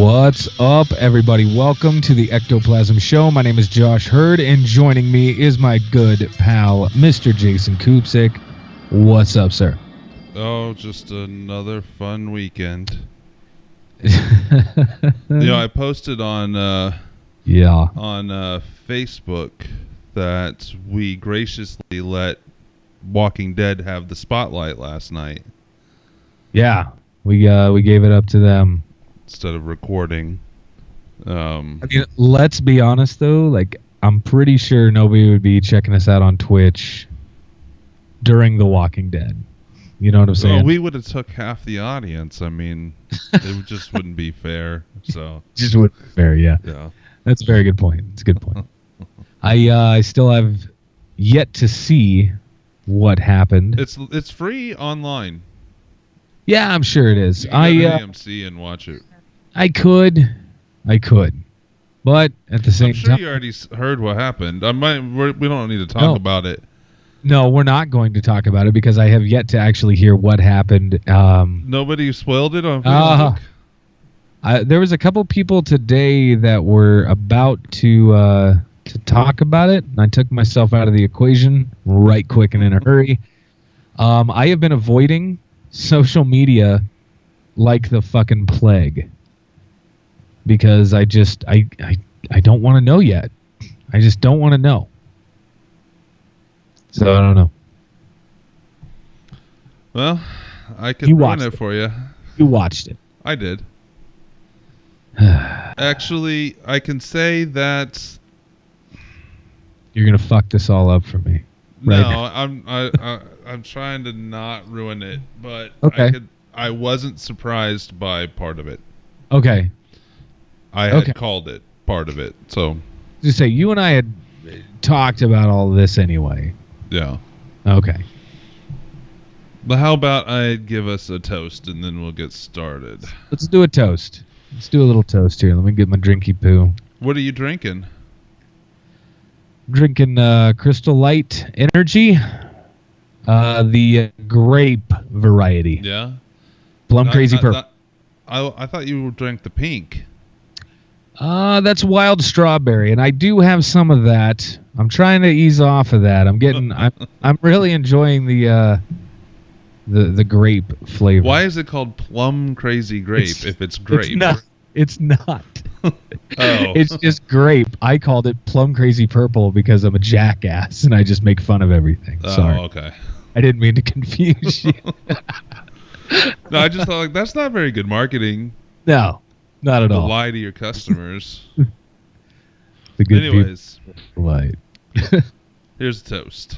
What's up, everybody? Welcome to the Ectoplasm Show. My name is Josh Hurd, and joining me is my good pal, Mr. Jason Kupsik. What's up, sir? Oh, just another fun weekend. I posted on Facebook that we graciously let Walking Dead have the spotlight last night. Yeah, we gave it up to them instead of recording. Let's be honest though. I'm pretty sure nobody would be checking us out on Twitch during The Walking Dead. You know what I'm saying? Well, we would have took half the audience. It just wouldn't be fair. So just wouldn't be fair. Yeah. That's a very good point. It's a good point. I still have yet to see what happened. It's free online. Yeah, I'm sure it is. You can go to AMC and watch it. I could, but at the same time, I'm sure you already heard what happened. We don't need to talk about it. No, we're not going to talk about it because I have yet to actually hear what happened. Nobody spoiled it on Facebook? There was a couple people today that were about to talk about it, and I took myself out of the equation right quick and in a hurry. I have been avoiding social media like the fucking plague because I don't want to know yet. I just don't want to know. So I don't know. Well, I can ruin it for you. You watched it. I did. Actually, I can say that you're gonna fuck this all up for me. Right now. I'm trying to not ruin it, but okay. I wasn't surprised by part of it. Okay. I had called it part of it. So just say you and I had talked about all this anyway. Yeah. Okay. But how about I give us a toast and then we'll get started. Let's do a toast. Let's do a little toast here. Let me get my drinky poo. What are you drinking? Drinking Crystal Light Energy, the grape variety. Yeah. Plum Crazy Purple. I thought you drank the pink. That's wild strawberry, and I do have some of that. I'm trying to ease off of that. I'm really enjoying the grape flavor. Why is it called Plum Crazy Grape if it's grape? It's not. Oh. It's just grape. I called it Plum Crazy Purple because I'm a jackass and I just make fun of everything. Sorry. Oh, okay. I didn't mean to confuse you. No, I just thought that's not very good marketing. No, not at all. Lie to your customers. Anyways, light. Here's a toast.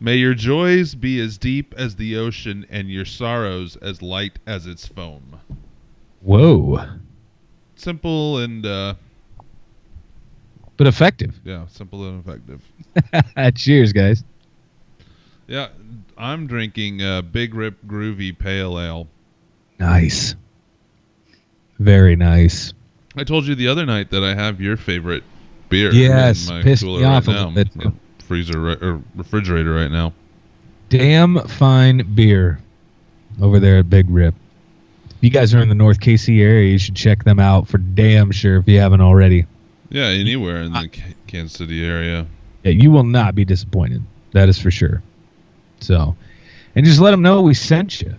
May your joys be as deep as the ocean and your sorrows as light as its foam. Whoa. Simple and but effective. Yeah, simple and effective. Cheers, guys. Yeah, I'm drinking Big Rip Groovy Pale Ale. Nice. Very nice. I told you the other night that I have your favorite beer. Yes, in my pissed cooler me off right a little bit. Freezer or refrigerator right now. Damn fine beer over there at Big Rip. If you guys are in the North KC area, you should check them out for damn sure if you haven't already. Yeah, anywhere in the Kansas City area. Yeah, you will not be disappointed. That is for sure. So, and just let them know we sent you.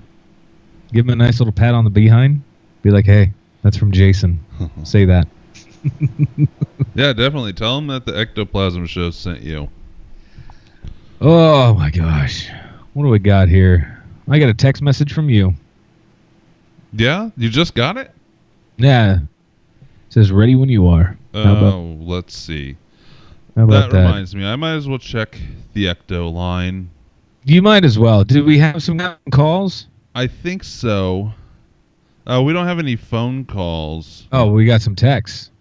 Give them a nice little pat on the behind. Be like, hey, that's from Jason. Say that. Yeah, definitely. Tell them that the Ectoplasm Show sent you. Oh, my gosh. What do we got here? I got a text message from you. Yeah? You just got it? Yeah. It says, ready when you are. Oh, let's see. How about that? Reminds me, I might as well check the Ecto line. You might as well. Did we have some calls? I think so. We don't have any phone calls. Oh, we got some texts.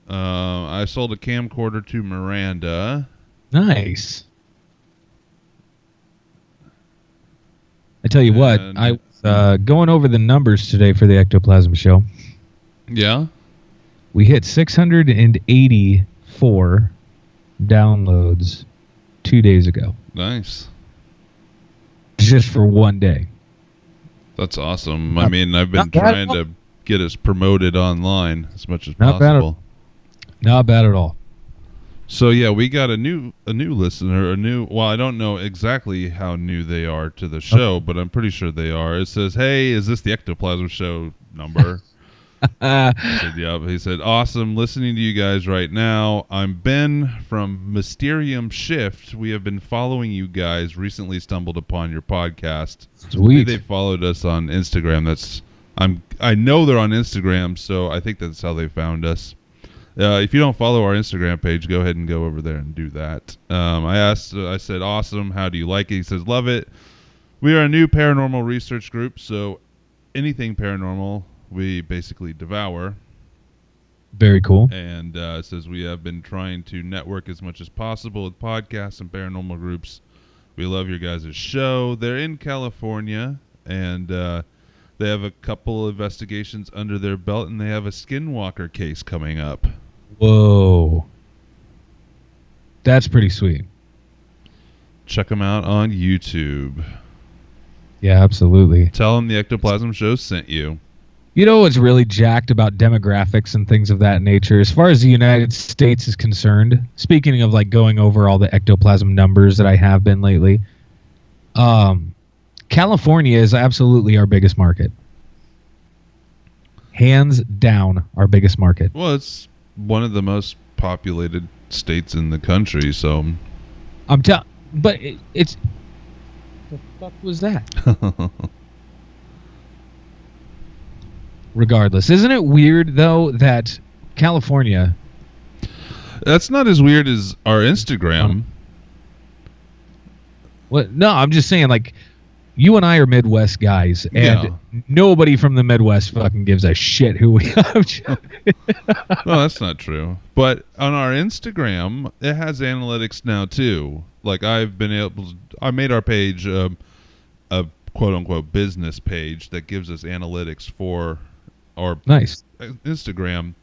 I sold a camcorder to Miranda. Nice. I tell you what, I was going over the numbers today for the Ectoplasm Show. Yeah? We hit 684 downloads 2 days ago. Nice. Just for one day. That's awesome. I mean, I've been trying to get us promoted online as much as Not possible. Not bad at all. So yeah, we got a new listener, well, I don't know exactly how new they are to the show, but I'm pretty sure they are. It says, "Hey, is this the Ectoplasm show number?" I said, "Yep." He said, "Awesome, listening to you guys right now. I'm Ben from Mysterium Shift. We have been following you guys. Recently stumbled upon your podcast. Sweet. They followed us on Instagram. I know they're on Instagram, so I think that's how they found us. If you don't follow our Instagram page, go ahead and go over there and do that." I said, "Awesome. How do you like it?" He says, "Love it. We are a new paranormal research group, so anything paranormal we basically devour." Very cool. And it says, "We have been trying to network as much as possible with podcasts and paranormal groups. We love your guys' show." They're in California, and they have a couple investigations under their belt, and they have a skinwalker case coming up. Whoa. That's pretty sweet. Check them out on YouTube. Yeah, absolutely. Tell them the Ectoplasm Show sent you. You know what's really jacked about demographics and things of that nature, as far as the United States is concerned, speaking of like going over all the ectoplasm numbers that I have been lately, California is absolutely our biggest market. Hands down, our biggest market. Well, it's one of the most populated states in the country, so... But it's... What the fuck was that? Regardless, isn't it weird, though, that California... That's not as weird as our Instagram. What? No, I'm just saying, like... You and I are Midwest guys, and nobody from the Midwest fucking gives a shit who we are. Well, that's not true. But on our Instagram, it has analytics now, too. Like, I made our page a quote-unquote business page that gives us analytics for our Instagram.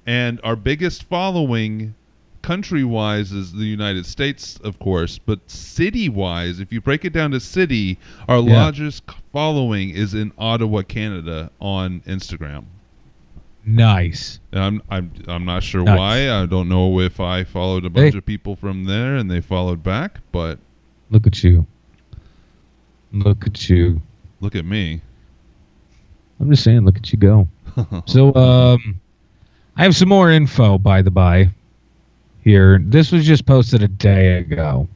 And our biggest following... country-wise is the United States, of course, but city-wise, if you break it down to city, our largest following is in Ottawa, Canada, on Instagram. Nice. And I'm not sure why. I don't know if I followed a bunch of people from there and they followed back, but look at you. Look at you. Look at me. I'm just saying, look at you go. So, I have some more info, by the by. Here, this was just posted a day ago.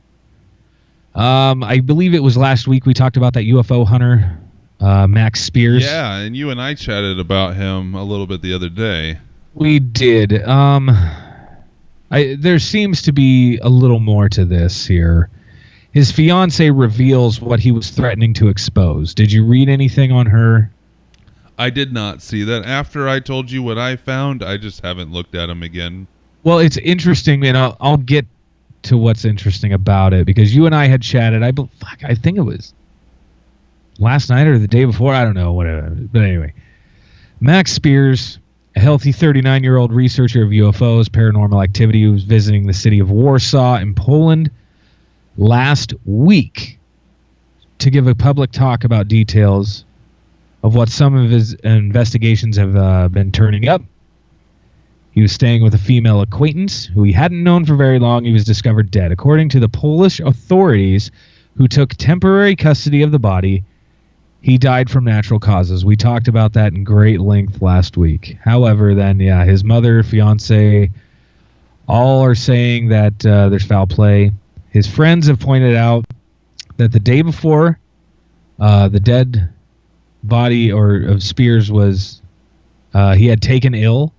I believe it was last week we talked about that UFO hunter, Max Spears. Yeah, and you and I chatted about him a little bit the other day. We did. There seems to be a little more to this here. His fiance reveals what he was threatening to expose. Did you read anything on her? I did not see that. After I told you what I found, I just haven't looked at him again. Well, it's interesting, and I'll get to what's interesting about it, because you and I had chatted. I think it was last night or the day before. I don't know, whatever. But anyway, Max Spears, a healthy 39-year-old researcher of UFOs, paranormal activity, who was visiting the city of Warsaw in Poland last week to give a public talk about details of what some of his investigations have been turning up. He was staying with a female acquaintance who he hadn't known for very long. He was discovered dead. According to the Polish authorities, who took temporary custody of the body, he died from natural causes. We talked about that in great length last week. However, then, his mother, fiance, all are saying that there's foul play. His friends have pointed out that the day before the dead body of Spears was, he had taken ill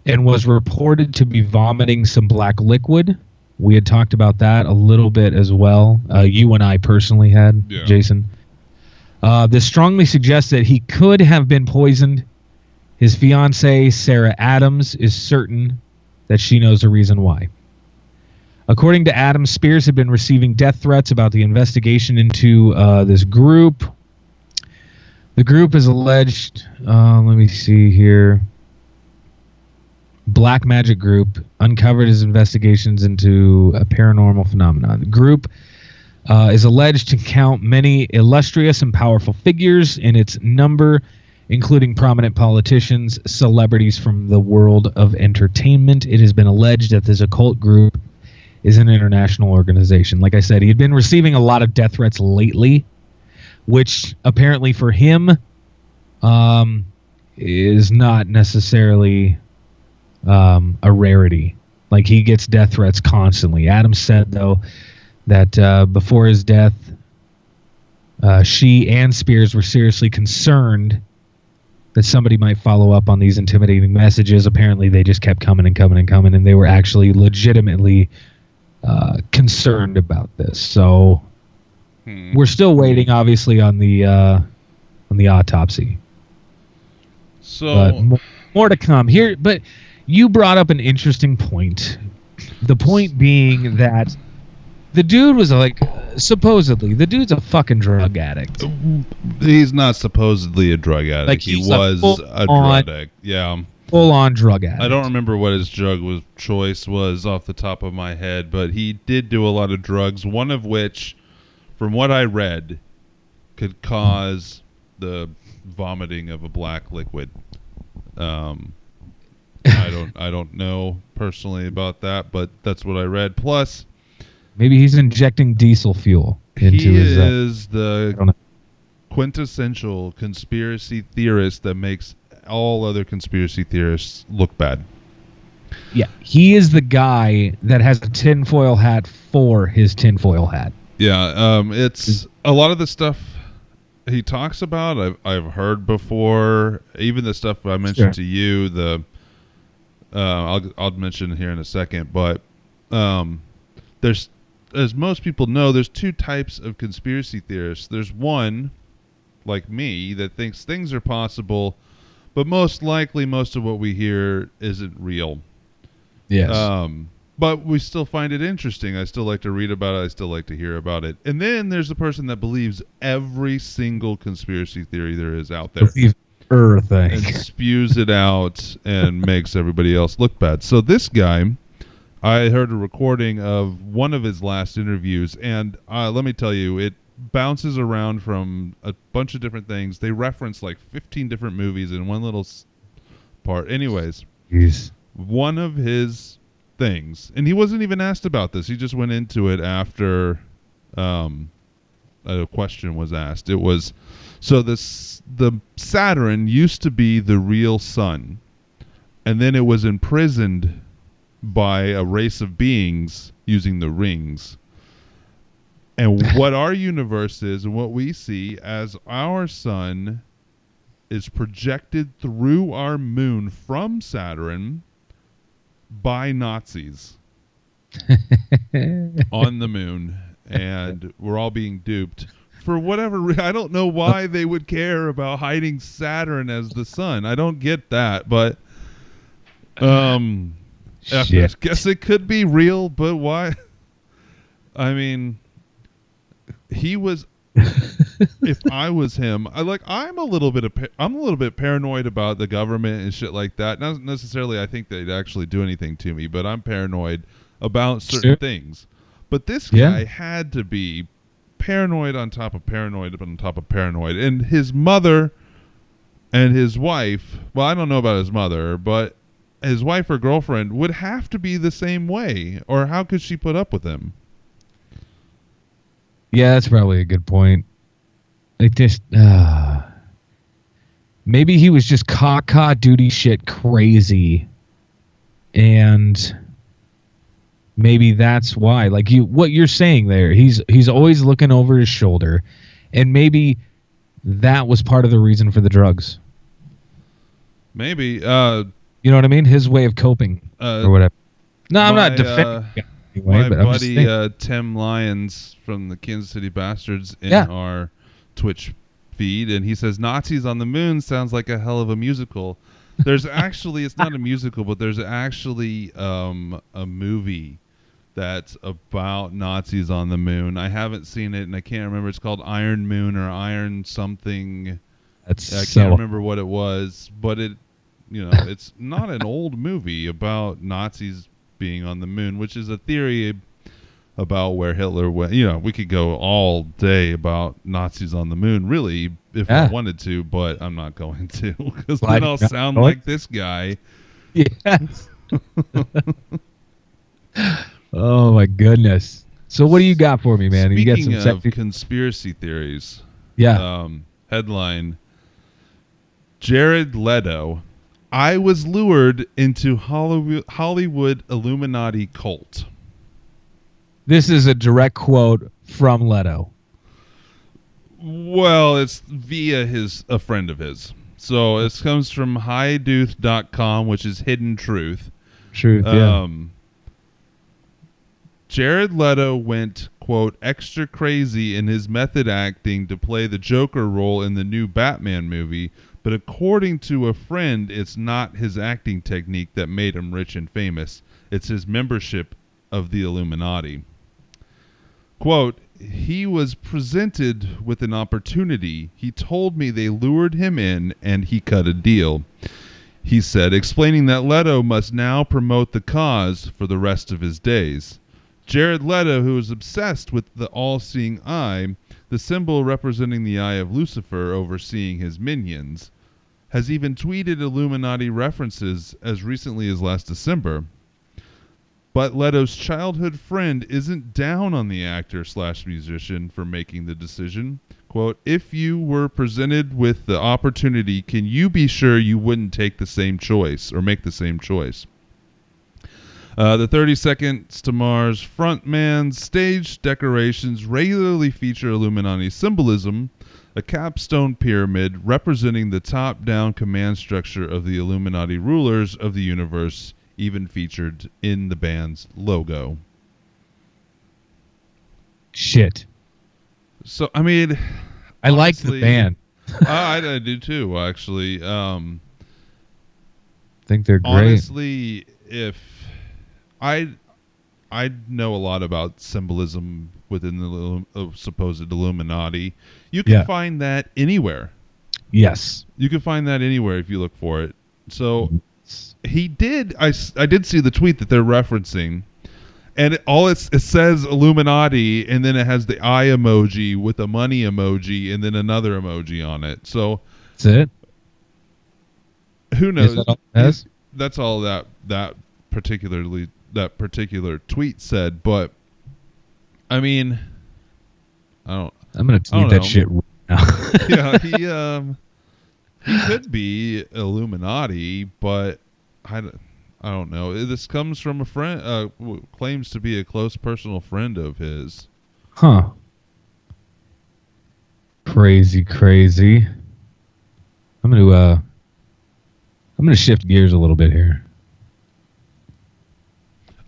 and was reported to be vomiting some black liquid. We had talked about that a little bit as well. You and I personally had, Jason. This strongly suggests that he could have been poisoned. His fiancée, Sarah Adams, is certain that she knows the reason why. According to Adams, Spears had been receiving death threats about the investigation into this group. The group is alleged, let me see here, Black Magic Group uncovered his investigations into a paranormal phenomenon. The group is alleged to count many illustrious and powerful figures in its number including prominent politicians, celebrities from the world of entertainment. It has been alleged that this occult group is an international organization. Like I said, he had been receiving a lot of death threats lately, which apparently for him is not necessarily a rarity. Like, he gets death threats constantly. Adam said, though, that before his death, she and Spears were seriously concerned that somebody might follow up on these intimidating messages. Apparently, they just kept coming and coming and coming, and they were actually legitimately concerned about this. So we're still waiting, obviously, on the autopsy. So but more to come here. But you brought up an interesting point. The point being that the dude was like, supposedly, the dude's a fucking drug addict. He's not supposedly a drug addict. Like, he was a drug addict. Yeah. Full-on drug addict. I don't remember what his drug choice was off the top of my head, but he did do a lot of drugs, one of which, from what I read, could cause the vomiting of a black liquid. I don't know personally about that, but that's what I read. Plus, maybe he's injecting diesel fuel into his... He is the quintessential conspiracy theorist that makes all other conspiracy theorists look bad. Yeah, he is the guy that has a tinfoil hat for his tinfoil hat. Yeah, it's a lot of the stuff he talks about I've heard before. Even the stuff I mentioned to you, I'll mention here in a second, but there's, as most people know, there's two types of conspiracy theorists. There's one, like me, that thinks things are possible, but most likely most of what we hear isn't real. Yes. But we still find it interesting. I still like to read about it. I still like to hear about it. And then there's the person that believes every single conspiracy theory there is out there. And spews it out and makes everybody else look bad. So this guy, I heard a recording of one of his last interviews, and let me tell you, it bounces around from a bunch of different things. They reference like 15 different movies in one little part. Anyways, one of his things, and he wasn't even asked about this. He just went into it after a question was asked. It was, so the Saturn used to be the real sun, and then it was imprisoned by a race of beings using the rings. And what our universe is, and what we see as our sun, is projected through our moon from Saturn by Nazis on the moon, and we're all being duped for whatever I don't know why they would care about hiding Saturn as the sun. I don't get that, but I guess it could be real, but why? I mean, he was. If I was him, I'm a little bit paranoid about the government and shit like that. Not necessarily I think they'd actually do anything to me, but I'm paranoid about certain things. But this guy had to be paranoid on top of paranoid on top of paranoid. And his mother and his wife, well, I don't know about his mother, but his wife or girlfriend would have to be the same way, or how could she put up with him? Yeah, that's probably a good point. Like this, maybe he was just caca duty shit crazy, and maybe that's why. Like what you're saying there, he's always looking over his shoulder, and maybe that was part of the reason for the drugs. Maybe, you know what I mean? His way of coping or whatever. No, I'm not defending. Anyway, my buddy Tim Lyons from the Kansas City Bastards in our Twitch feed, and he says Nazis on the Moon sounds like a hell of a musical. There's actually, it's not a musical, but there's actually a movie that's about Nazis on the moon. I haven't seen it, and I can't remember. It's called Iron Moon or Iron something. I can't remember what it was, but it's not an old movie about Nazis being on the moon, which is a theory about where Hitler went. We could go all day about Nazis on the moon, really, if I wanted to, but I'm not going to, because then I'll sound like this guy. Yes. Oh my goodness. So what do you got for me, man? Speaking you got some of conspiracy theories, yeah. Headline: Jared Leto, I was lured into Hollywood Illuminati cult. This is a direct quote from Leto. Well, it's via a friend of his. So this comes from HighDuth.com, which is Hidden Truth. Yeah. Jared Leto went, quote, extra crazy in his method acting to play the Joker role in the new Batman movie, but according to a friend, it's not his acting technique that made him rich and famous. It's his membership of the Illuminati. Quote, he was presented with an opportunity. He told me they lured him in and he cut a deal. He said, explaining that Leto must now promote the cause for the rest of his days. Jared Leto, who is obsessed with the all-seeing eye, the symbol representing the eye of Lucifer overseeing his minions, has even tweeted Illuminati references as recently as last December. But Leto's childhood friend isn't down on the actor/musician for making the decision. Quote, if you were presented with the opportunity, can you be sure you wouldn't take the same choice or make the same choice? The 30 Seconds to Mars frontman's stage decorations regularly feature Illuminati symbolism, a capstone pyramid representing the top-down command structure of the Illuminati rulers of the universe, even featured in the band's logo. Shit. So, I mean, I like the band. I do too, actually. I think they're great. Honestly, if I know a lot about symbolism within the supposed Illuminati. You can find that anywhere. Yes. You can find that anywhere if you look for it. So he did. I did see the tweet that they're referencing, and it says Illuminati, and then it has the eye emoji with a money emoji, and then another emoji on it. So that's it. Who knows? Is that all it has? That's all that particular tweet said. But I mean, I'm gonna tweet that shit right now. Yeah, he could be Illuminati, but I don't know. This comes from a friend, claims to be a close personal friend of his. Huh. Crazy. I'm gonna shift gears a little bit here.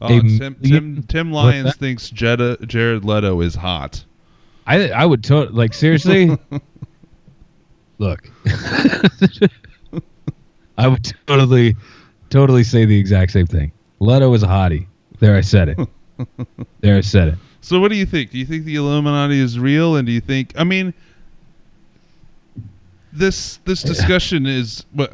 Tim Lyons thinks Jared Leto is hot. I would seriously. Look, I would totally say the exact same thing. Leto is a hottie. There, I said it. So what do you think? Do you think the Illuminati is real? And do you think, I mean, this discussion is, but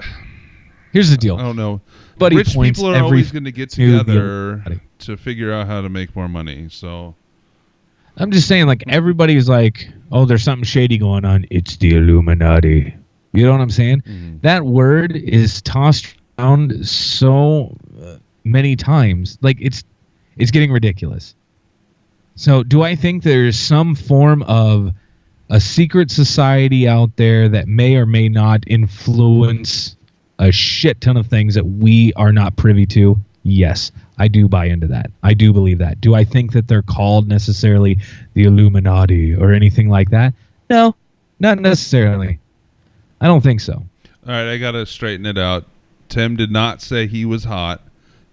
here's the deal. I don't know. Rich people are always going to get together to figure out how to make more money. So I'm just saying, like, everybody's like, oh, there's something shady going on. It's the Illuminati. You know what I'm saying? Mm-hmm. That word is tossed around so many times. Like, it's getting ridiculous. So do I think there's some form of a secret society out there that may or may not influence a shit ton of things that we are not privy to? Yes, I do buy into that. I do believe that. Do I think that they're called necessarily the Illuminati or anything like that? No, not necessarily. I don't think so. All right, I got to straighten it out. Tim did not say he was hot.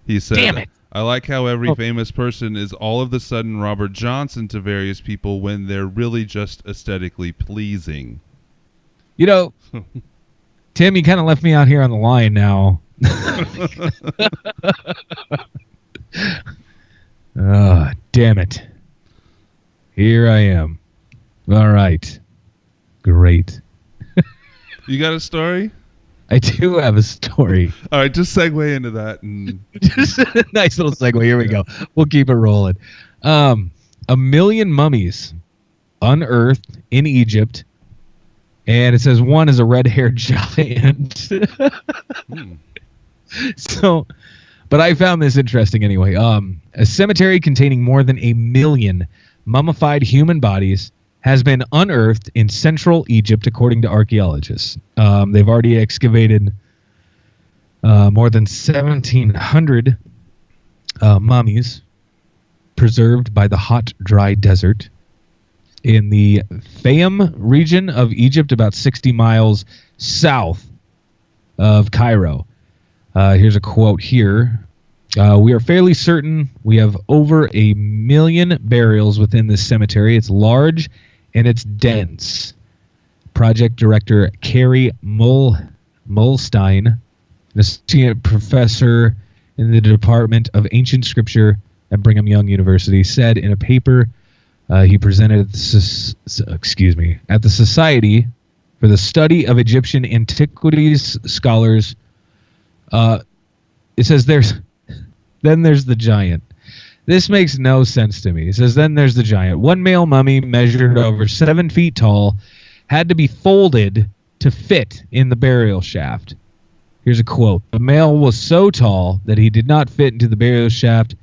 He said, damn it. I like how every famous person is all of a sudden Robert Johnson to various people when they're really just aesthetically pleasing. You know, Tim, you kind of left me out here on the line now. Oh, damn it. Here I am. All right. Great. You got a story? I do have a story. All right, just segue into that. And just a nice little segue. Here we go. We'll keep it rolling. 1 million mummies unearthed in Egypt, and it says one is a red-haired giant. So, but I found this interesting anyway. A cemetery containing more than 1 million mummified human bodies has been unearthed in central Egypt, according to archaeologists. They've already excavated more than 1,700 mummies preserved by the hot, dry desert in the Fayum region of Egypt, about 60 miles south of Cairo. Here's a quote here. We are fairly certain we have over 1 million burials within this cemetery. It's large and it's dense. Project director Carrie Molstein, an associate professor in the Department of Ancient Scripture at Brigham Young University, said in a paper he presented at the Society for the Study of Egyptian Antiquities Scholars. It says then there's the giant. This makes no sense to me. It says then there's the giant. One male mummy measured over 7 feet tall had to be folded to fit in the burial shaft. Here's a quote. The male was so tall that he did not fit into the burial shaft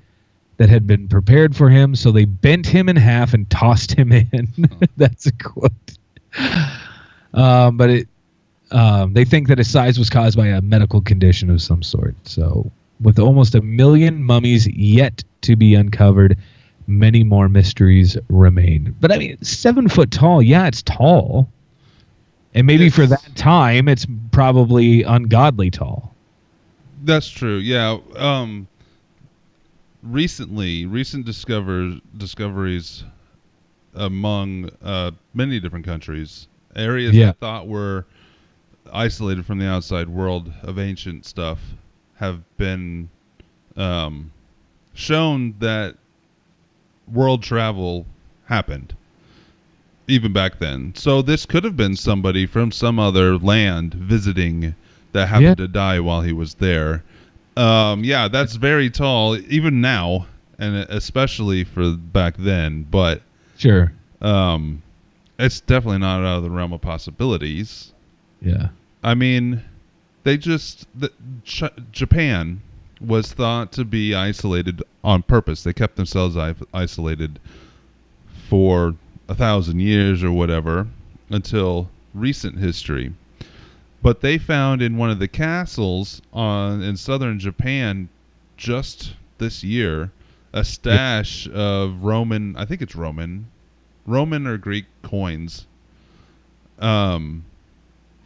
that had been prepared for him, so they bent him in half and tossed him in. That's a quote. But they think that his size was caused by a medical condition of some sort. So with almost 1 million mummies yet to be uncovered, many more mysteries remain. But I mean, 7 foot tall, yeah, it's tall. And maybe for that time, it's probably ungodly tall. That's true, yeah. Recent discoveries among many different countries, areas I thought were isolated from the outside world of ancient stuff, have been shown that world travel happened even back then. So this could have been somebody from some other land visiting that happened to die while he was there. Yeah, that's very tall, even now, and especially for back then. But sure, it's definitely not out of the realm of possibilities. Yeah, I mean, Japan was thought to be isolated on purpose. They kept themselves isolated for 1,000 years or whatever until recent history. But they found in one of the castles in southern Japan just this year a stash of Roman, I think it's Roman or Greek coins. And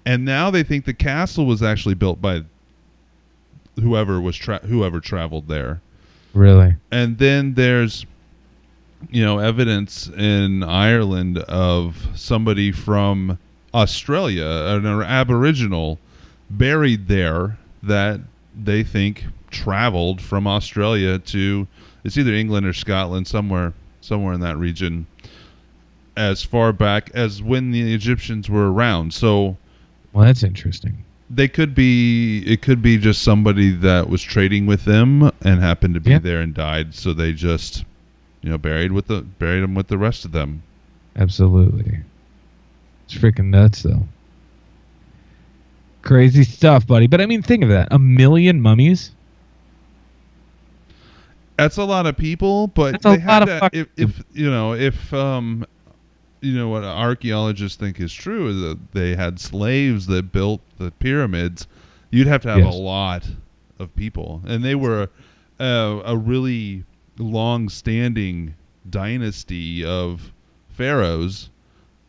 now they think the castle was actually built by whoever traveled there. Really? And then there's evidence in Ireland of somebody from Australia, an Aboriginal, buried there that they think traveled from Australia to, it's either England or Scotland, somewhere in that region, as far back as when the Egyptians were around. So, well, that's interesting. It could be just somebody that was trading with them and happened to be there and died, so they just buried them with the rest of them. Absolutely. It's freaking nuts, though. Crazy stuff, buddy. But I mean, think of that. 1 million mummies? That's a lot of people, but they had to, if what archaeologists think is true is that they had slaves that built the pyramids, you'd have to have a lot of people. And they were a really long-standing dynasty of pharaohs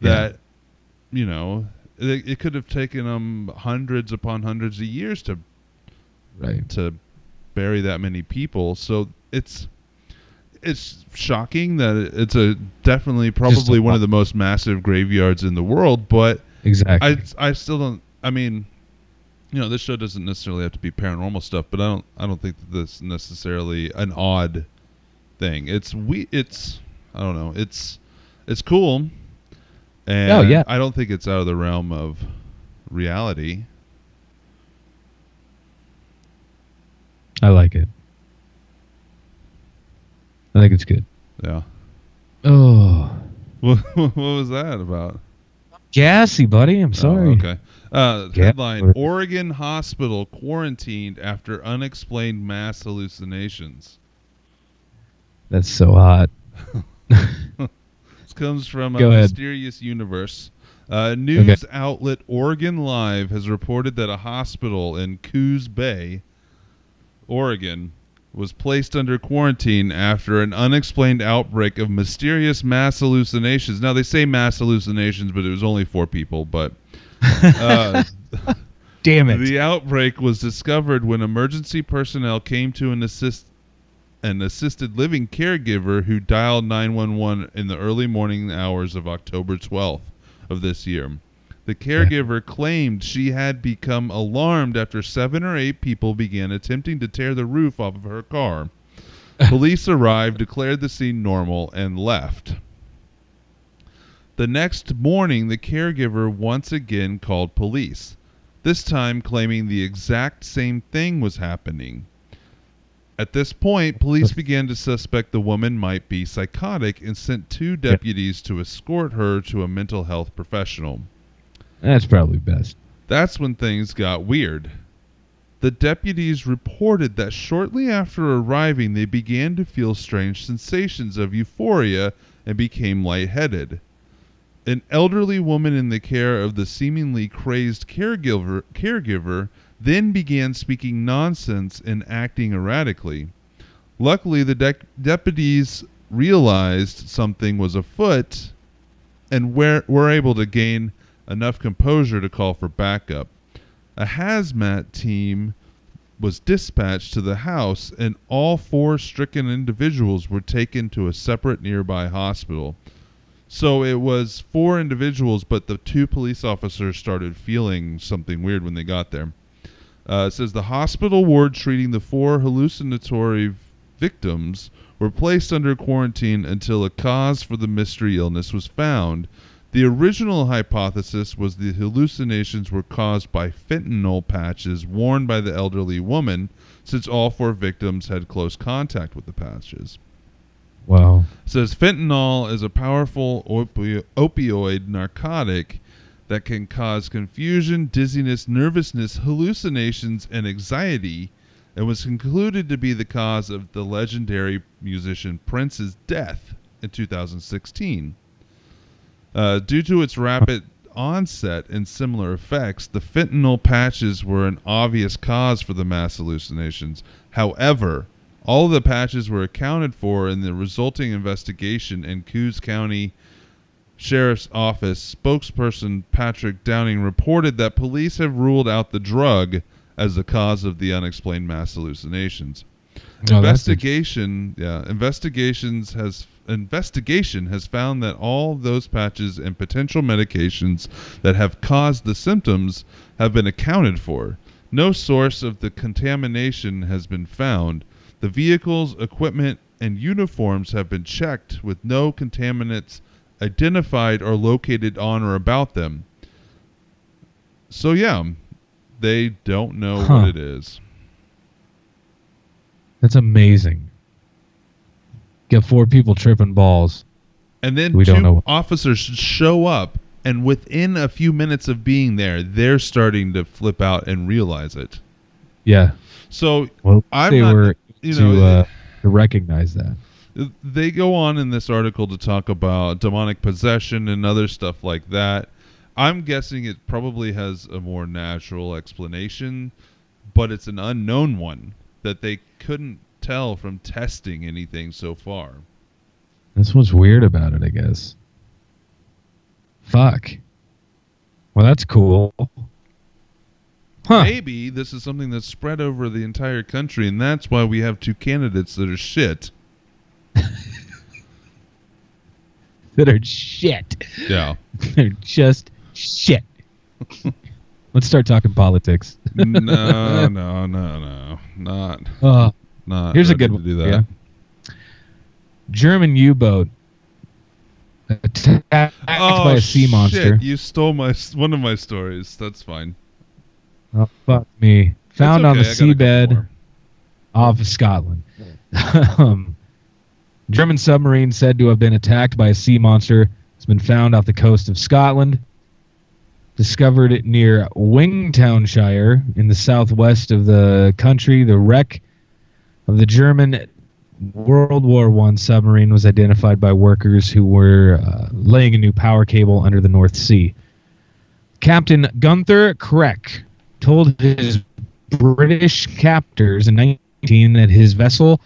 that it could have taken them hundreds upon hundreds of years to bury that many people. So it's shocking that it's definitely probably one of the most massive graveyards in the world. But exactly, I still don't. I mean, this show doesn't necessarily have to be paranormal stuff, but I don't think that this is necessarily an odd thing. It's I don't know. It's cool. And I don't think it's out of the realm of reality. I like it. I think it's good. Yeah. Oh, What was that about? gassy, buddy. I'm Oh, sorry. okay. Gas. Headline: Oregon hospital quarantined after unexplained mass hallucinations. That's so hot. This comes from a Go ahead. mysterious universe. Okay. News outlet Oregon Live has reported that a hospital in Coos Bay, Oregon, was placed under quarantine after an unexplained outbreak of mysterious mass hallucinations. Now, they say mass hallucinations, but it was only 4 people. But Damn it. the outbreak was discovered when emergency personnel came to an assisted living caregiver who dialed 911 in the early morning hours of October 12th of this year. The caregiver claimed she had become alarmed after 7 or 8 people began attempting to tear the roof off of her car. Police arrived, declared the scene normal, and left. The next morning, the caregiver once again called police, this time claiming the exact same thing was happening. At this point, police began to suspect the woman might be psychotic and sent 2 deputies to escort her to a mental health professional. That's probably best. That's when things got weird. The deputies reported that shortly after arriving, they began to feel strange sensations of euphoria and became lightheaded. An elderly woman in the care of the seemingly crazed caregiver then began speaking nonsense and acting erratically. Luckily, the deputies realized something was afoot and were able to gain enough composure to call for backup. A hazmat team was dispatched to the house, and all 4 stricken individuals were taken to a separate nearby hospital. So it was 4 individuals, but the 2 police officers started feeling something weird when they got there. It says the hospital ward treating the 4 hallucinatory victims were placed under quarantine until a cause for the mystery illness was found. The original hypothesis was the hallucinations were caused by fentanyl patches worn by the elderly woman, since all 4 victims had close contact with the patches. Wow. It says fentanyl is a powerful opioid narcotic that can cause confusion, dizziness, nervousness, hallucinations, and anxiety, and was concluded to be the cause of the legendary musician Prince's death in 2016. Due to its rapid onset and similar effects, the fentanyl patches were an obvious cause for the mass hallucinations. However, all of the patches were accounted for in the resulting investigation, and Coos County Sheriff's Office spokesperson Patrick Downing reported that police have ruled out the drug as the cause of the unexplained mass hallucinations. Investigation has found that all those patches and potential medications that have caused the symptoms have been accounted for. No source of the contamination has been found. The vehicles, equipment, and uniforms have been checked with no contaminants identified or located on or about them. So yeah, they don't know what it is. That's amazing. Get 4 people tripping balls. And then we 2 officers show up, and within a few minutes of being there, they're starting to flip out and realize it. Yeah. So they were to recognize that. They go on in this article to talk about demonic possession and other stuff like that. I'm guessing it probably has a more natural explanation, but it's an unknown one that they couldn't tell from testing anything so far. That's what's weird about it, I guess. Fuck. Well, that's cool. Huh. Maybe this is something that's spread over the entire country, and that's why we have 2 candidates that are shit. That are shit. Yeah. They're just shit. Let's start talking politics. No. Not. Here's a good one. Do that. Yeah. German U-boat attacked by a sea monster. Shit. You stole one of my stories. That's fine. Oh, fuck me. Found on the seabed more. off of Scotland. German submarine said to have been attacked by a sea monster has been found off the coast of Scotland. Discovered near Wingtownshire in the southwest of the country. The wreck of the German World War I submarine was identified by workers who were laying a new power cable under the North Sea. Captain Gunther Kreck told his British captors in 1919 that his vessel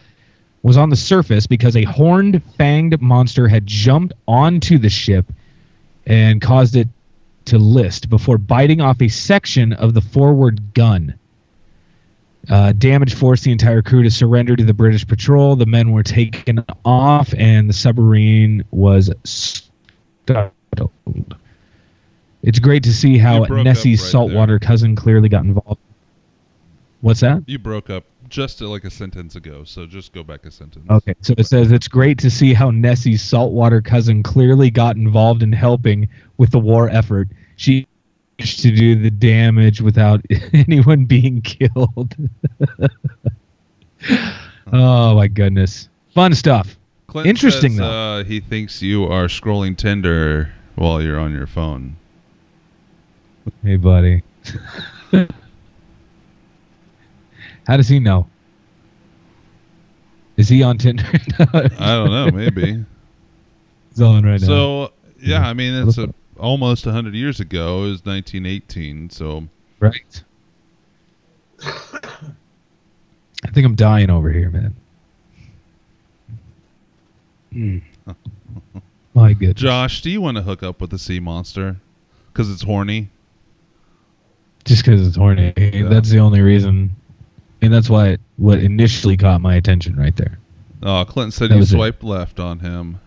was on the surface because a horned, fanged monster had jumped onto the ship and caused it to list before biting off a section of the forward gun. Damage forced the entire crew to surrender to the British patrol. The men were taken off, and the submarine was scuttled. It's great to see how Nessie's saltwater cousin clearly got involved. What's that? You broke up just like a sentence ago, so just go back a sentence. Okay, so it says, it's great to see how Nessie's saltwater cousin clearly got involved in helping with the war effort. She managed to do the damage without anyone being killed. Oh, my goodness. Fun stuff. Clint Interesting, says, though. he thinks you are scrolling Tinder while you're on your phone. Hey, buddy. How does he know? Is he on Tinder? I don't know. Maybe. He's on right now. So, yeah, I mean, it's almost 100 years ago. It was 1918, so... Right. I think I'm dying over here, man. My goodness. Josh, do you want to hook up with the sea monster? Because it's horny? Just because it's horny. Yeah. That's the only reason. And that's what initially caught my attention right there. Oh, Clinton said you swiped left on him.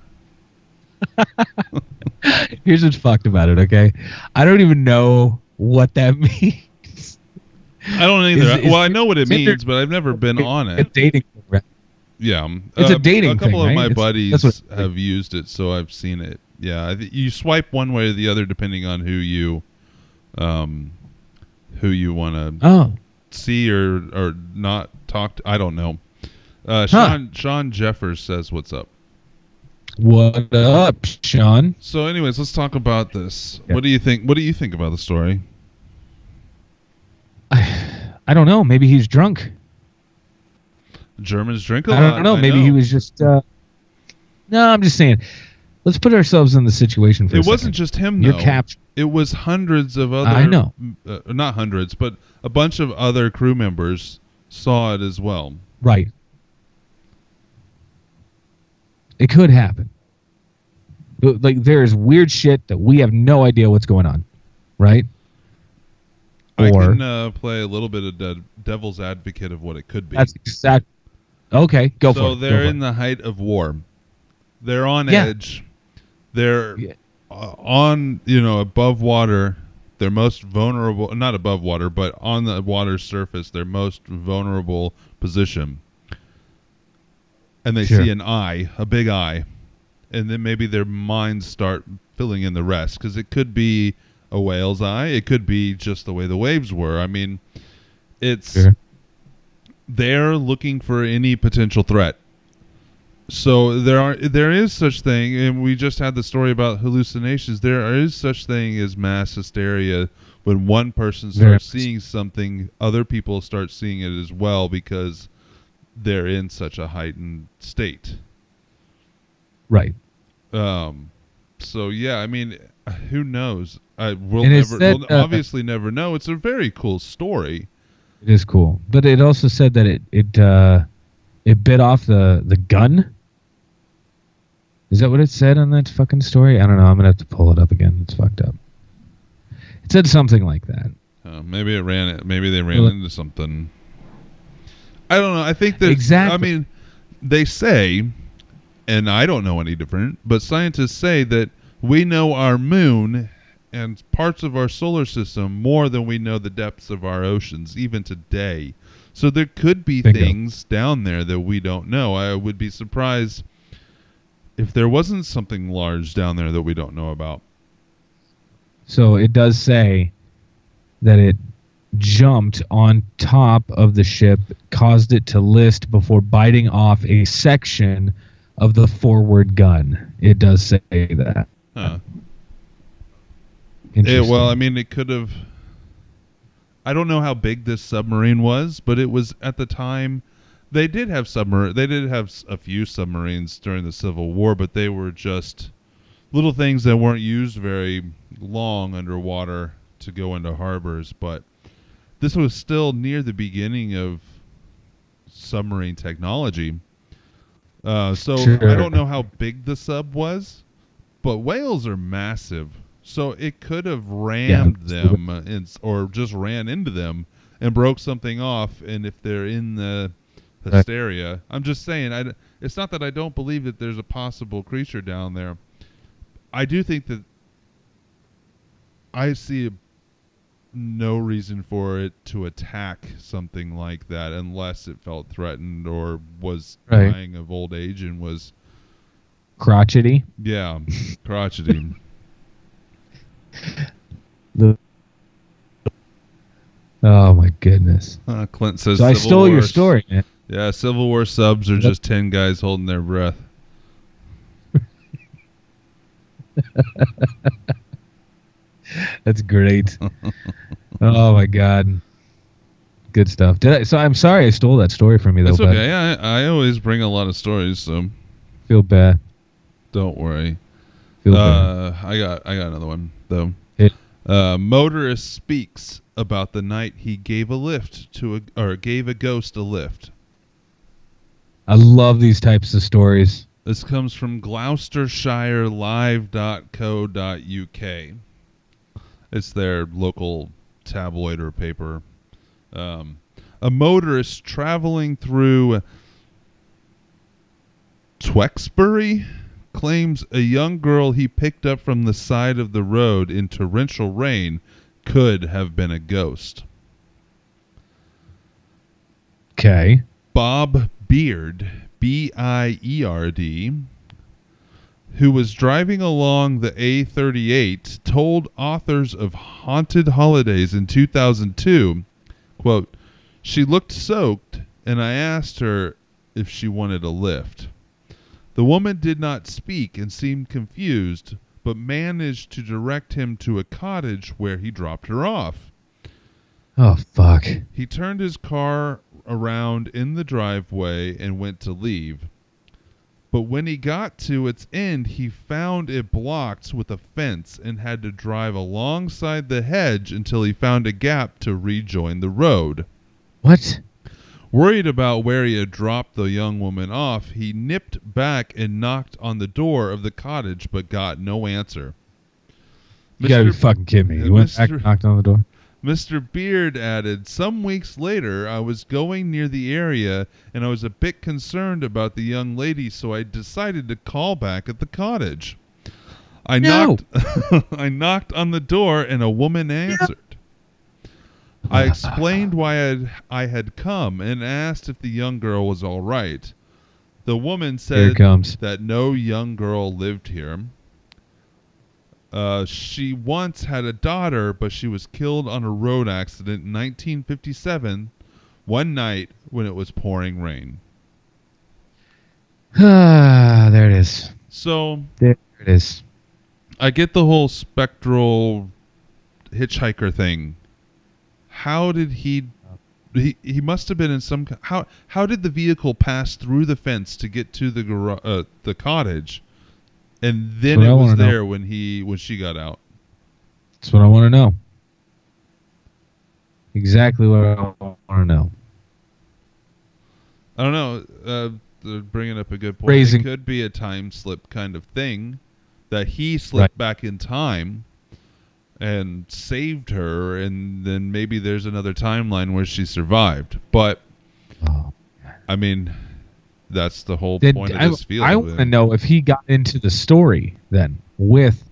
Here's what's fucked about it, okay? I don't even know what that means. I don't either. Well, I know what it means, but I've never been on it. It's a dating thing, right? Yeah. It's a dating thing, A couple right? of my buddies have used it, so I've seen it. Yeah, you swipe one way or the other depending on who you want to see or not talk to. I don't know. Sean Jeffers says, "What's up?" What up, Sean? So, anyways, let's talk about this. Yeah. What do you think? What do you think about the story? I don't know. Maybe he's drunk. Germans drink a lot. I don't know. Maybe he was just. No, I'm just saying. Let's put ourselves in the situation for a second. It wasn't just him, though. You're captured. It was hundreds of other... I know. Not hundreds, but a bunch of other crew members saw it as well. Right. It could happen. Like, there's weird shit that we have no idea what's going on. Right? I can play a little bit of devil's advocate of what it could be. That's exactly... Okay, go for it. So they're in the height of war. They're on edge. They're on, above water. They're most vulnerable, not above water, but on the water surface, their most vulnerable position. And they see an eye, a big eye. And then maybe their minds start filling in the rest. Because it could be a whale's eye. It could be just the way the waves were. I mean, it's... They're looking for any potential threat. So there is such thing, and we just had the story about hallucinations. There is such thing as mass hysteria. When one person starts seeing something, other people start seeing it as well because they're in such a heightened state. Right. So yeah, I mean, who knows? We'll obviously never know. It's a very cool story. It is cool, but it also said that it bit off the gun. Is that what it said on that fucking story? I don't know. I'm gonna have to pull it up again. It's fucked up. It said something like that. Maybe they ran into something. I don't know. I think that exactly. I mean, they say, and I don't know any different, but scientists say that we know our moon and parts of our solar system more than we know the depths of our oceans, even today. So there could be things down there that we don't know. I would be surprised if there wasn't something large down there that we don't know about. So it does say that it jumped on top of the ship, caused it to list before biting off a section of the forward gun. It does say that. Huh. Interesting. Well, I mean, it could have. I don't know how big this submarine was, but it was at the time. They did have a few submarines during the Civil War, but they were just little things that weren't used very long underwater to go into harbors. But this was still near the beginning of submarine technology. So Sure. I don't know how big the sub was, but whales are massive. So it could have rammed them or just ran into them and broke something off. And if they're in the hysteria, I'm just saying, it's not that I don't believe that there's a possible creature down there. I do think that I see no reason for it to attack something like that unless it felt threatened or was dying of old age and was crotchety. Yeah, crotchety. Oh my goodness. Clint says, so I stole your story, man. Yeah, Civil War subs are just 10 guys holding their breath. That's great. Oh my God. Good stuff. So I'm sorry I stole that story from you, though. It's okay. I always bring a lot of stories, so feel bad. Don't worry. Feel bad. I got another one though. Yeah. Motorist speaks about the night he gave gave a ghost a lift. I love these types of stories. This comes from GloucesterShireLive.co.uk. It's their local tabloid or paper. A motorist traveling through Twexbury claims a young girl he picked up from the side of the road in torrential rain could have been a ghost. Okay. Bob Beard, B-I-E-R-D, who was driving along the A38, told authors of Haunted Holidays in 2002, quote, "She looked soaked, and I asked her if she wanted a lift. The woman did not speak and seemed confused, but managed to direct him to a cottage where he dropped her off. Oh, fuck. He turned his car around in the driveway and went to leave. But when he got to its end, he found it blocked with a fence and had to drive alongside the hedge until he found a gap to rejoin the road. What? Worried about where he had dropped the young woman off, he nipped back and knocked on the door of the cottage but got no answer. You gotta be fucking kidding me. You went back and knocked on the door? Mr. Beard added, "Some weeks later, I was going near the area and I was a bit concerned about the young lady, so I decided to call back at the cottage. I knocked on the door and a woman answered. I explained why I had come and asked if the young girl was all right. The woman said that no young girl lived here. She once had a daughter, but she was killed on a road accident in 1957, one night when it was pouring rain." There it is. So there it is. I get the whole spectral hitchhiker thing. How did he must have been in some... How did the vehicle pass through the fence to get to the cottage, and then it was there when she got out? That's what I want to know. Exactly what I want to know. I don't know. They're bringing up a good point. It could be a time slip kind of thing, that he slipped back in time and saved her, and then maybe there's another timeline where she survived. But I mean, that's the whole point of this field. I want to know if he got into the story then with,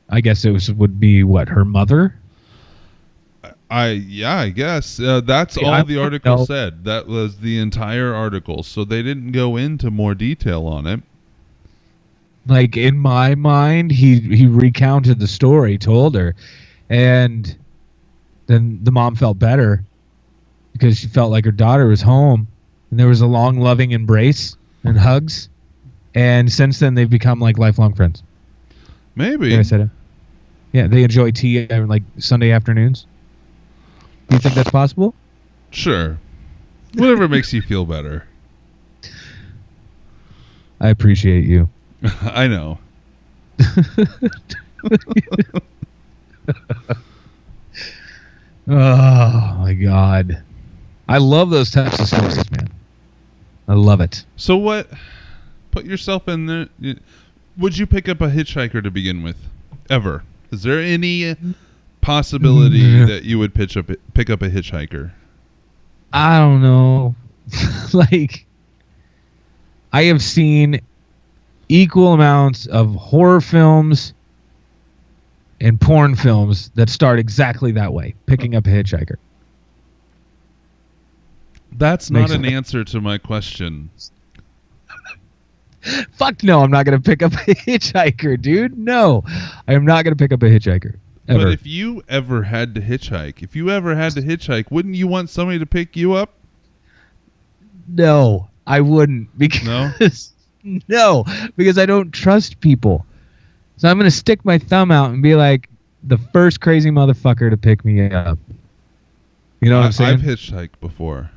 I guess would be what, her mother? I guess that's all the article said. That was the entire article, so they didn't go into more detail on it. Like, in my mind, he recounted the story, told her, and then the mom felt better because she felt like her daughter was home, and there was a long, loving embrace and hugs. And since then, they've become like lifelong friends. Maybe. Yeah, I said it. Yeah, they enjoy tea like Sunday afternoons. Do you think that's possible? Sure. Whatever makes you feel better. I appreciate you. I know. Oh my God. I love those types of stories, man. I love it. So what? Put yourself in there. Would you pick up a hitchhiker to begin with? Ever? Is there any possibility that you would pick up a hitchhiker? I don't know. Like, I have seen equal amounts of horror films and porn films that start exactly that way, picking up a hitchhiker. That's not an answer to my question. Fuck no, I'm not going to pick up a hitchhiker, dude. No, I am not going to pick up a hitchhiker. Ever. But if you ever had to hitchhike, wouldn't you want somebody to pick you up? No, I wouldn't. Because no, because I don't trust people. So I'm going to stick my thumb out and be like the first crazy motherfucker to pick me up. You know what I'm saying? I've hitchhiked before.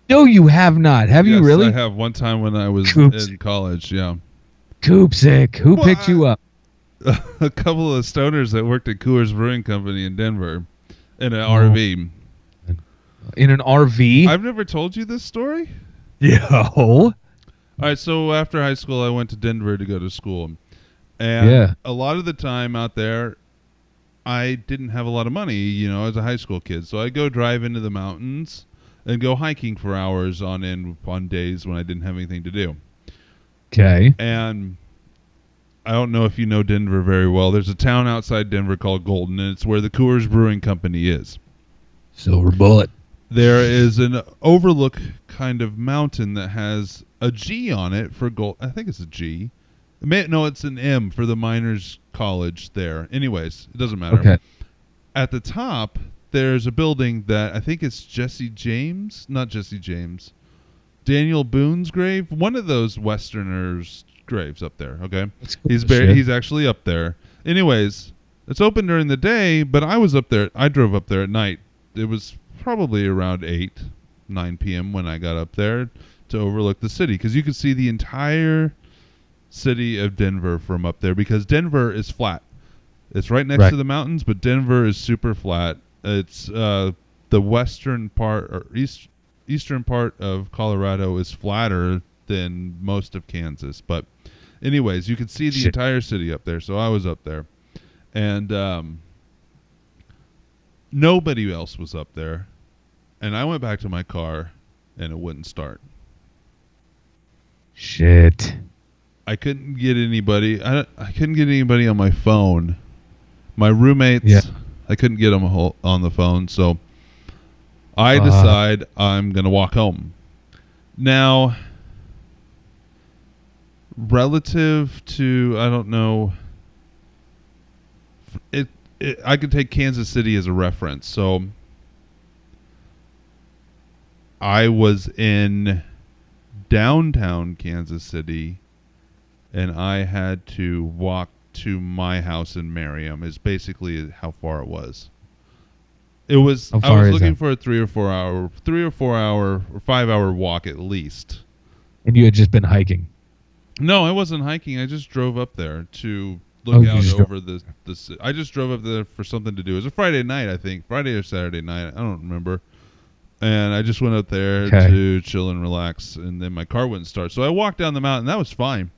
No, you have not. Have you really? I have one time when I was in college, yeah. Koopsick. Who picked you up? A couple of stoners that worked at Coors Brewing Company in Denver in an RV. In an RV? I've never told you this story? Yeah. All right, so after high school, I went to Denver to go to school. And a lot of the time out there, I didn't have a lot of money, as a high school kid. So I'd go drive into the mountains and go hiking for hours on end on days when I didn't have anything to do. Okay. And I don't know if you know Denver very well. There's a town outside Denver called Golden, and it's where the Coors Brewing Company is. Silver Bullet. There is an overlook kind of mountain that has a G on it for gold. I think it's a G. No, it's an M for the miners' college there. Anyways, it doesn't matter. Okay. At the top, there's a building that I think it's Daniel Boone's grave. One of those Westerners' graves up there. Okay, he's actually up there. Anyways, it's open during the day, but I drove up there at night. It was probably around 9 p.m. when I got up there to overlook the city, because you could see the entire city of Denver from up there, because Denver is flat. It's right next to the mountains, but Denver is super flat. It's the western part or eastern part of Colorado is flatter than most of Kansas. But anyways, you could see the entire city up there. So I was up there, and nobody else was up there. And I went back to my car, and it wouldn't start. Shit. I couldn't get anybody. I couldn't get anybody on my phone. My roommates, I couldn't get them on the phone. So I decide I'm going to walk home. Now, relative to, I don't know, I could take Kansas City as a reference. So I was in downtown Kansas City, and I had to walk to my house in Merriam. Is basically how far it was. I was looking for a 3 or 4 hour or 5 hour walk at least. And you had just been hiking? No, I wasn't hiking. I just drove up there to look out over the. I just drove up there for something to do. It was a Friday night, I think, Friday or Saturday night. I don't remember. And I just went up there to chill and relax, and then my car wouldn't start. So I walked down the mountain. That was fine.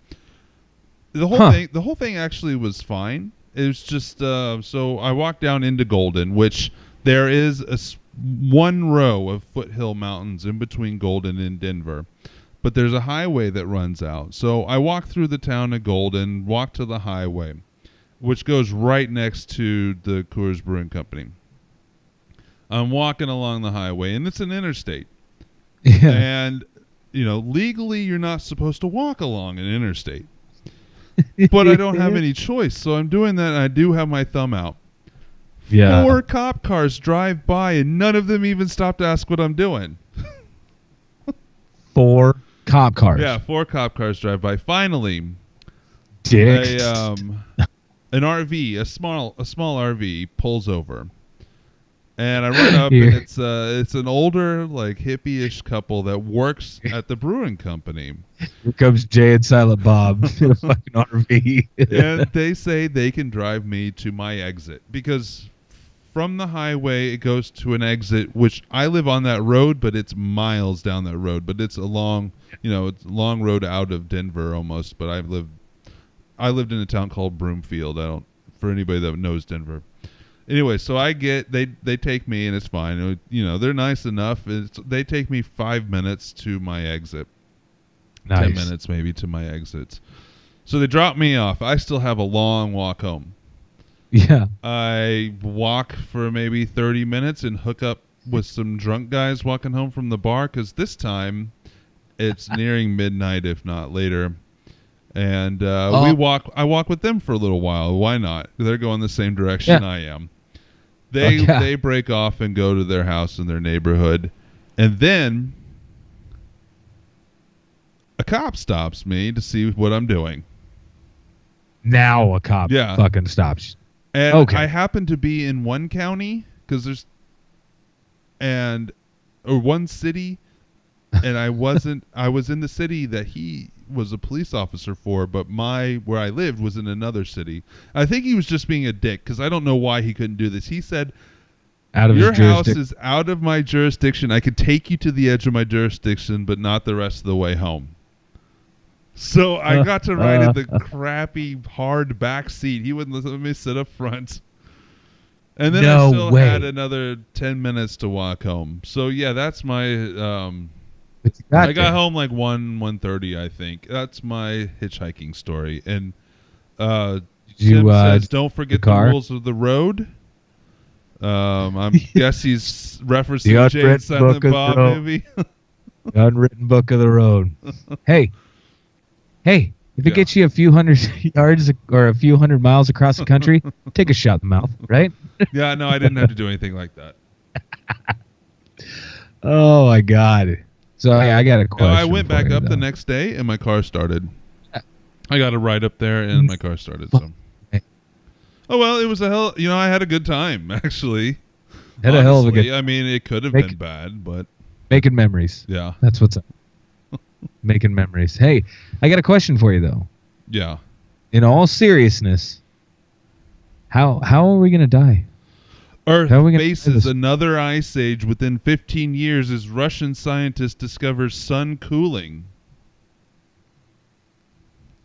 The whole thing actually was fine. It was just so I walked down into Golden, which there is one row of foothill mountains in between Golden and Denver, but there's a highway that runs out. So I walked through the town of Golden, walked to the highway, which goes right next to the Coors Brewing Company. I'm walking along the highway, and it's an interstate. Yeah. And legally you're not supposed to walk along an interstate. But I don't have any choice, so I'm doing that, and I do have my thumb out. Yeah. 4 cop cars drive by, and none of them even stop to ask what I'm doing. 4 Cop cars. Yeah, 4 cop cars drive by. Finally, Dicks. an RV, a small RV, pulls over, and I run up, Here. and it's an older, like hippie-ish couple that works at the brewing company. Here comes Jay and Silent Bob in a fucking RV. And they say they can drive me to my exit because from the highway it goes to an exit, which I live on that road, but it's miles down that road. But it's a long, it's a long road out of Denver almost. But I lived in a town called Broomfield. For anybody that knows Denver. Anyway, so they take me and it's fine. They're nice enough. They take me 5 minutes to my exit. Nice. 10 minutes maybe to my exit. So they drop me off. I still have a long walk home. Yeah. I walk for maybe 30 minutes and hook up with some drunk guys walking home from the bar because this time it's nearing midnight, if not later. And I walk with them for a little while. Why not? They're going the same direction I am. They break off and go to their house in their neighborhood. And then a cop stops me to see what I'm doing. Now a cop fucking stops. And I happen to be in one county or one city, and I was in the city that he was a police officer for, but where I lived was in another city. I think he was just being a dick because I don't know why he couldn't do this. He said, "Your house is out of my jurisdiction. I could take you to the edge of my jurisdiction, but not the rest of the way home." So I got to ride in the crappy, hard back seat. He wouldn't let me sit up front. And then I still had another 10 minutes to walk home. So, yeah, that's my... I got home like 1:30, I think. That's my hitchhiking story. And Tim says, don't forget the rules of the road. I guess he's referencing Jay and Silent Bob movie. The unwritten book of the road. Hey, if it gets you a few hundred yards or a few hundred miles across the country, take a shot in the mouth, right? Yeah, no, I didn't have to do anything like that. Oh, my God. So, I got a question. I went back up the next day, and my car started. I got a ride up there, and my car started. So. Oh, well, it was I had a good time, actually. Had a hell of a good I mean, it could have been bad, but... Making memories. Yeah. That's what's up. Making memories. Hey, I got a question for you, though. Yeah. In all seriousness, how are we going to die? Earth faces another ice age within 15 years as Russian scientists discover sun cooling.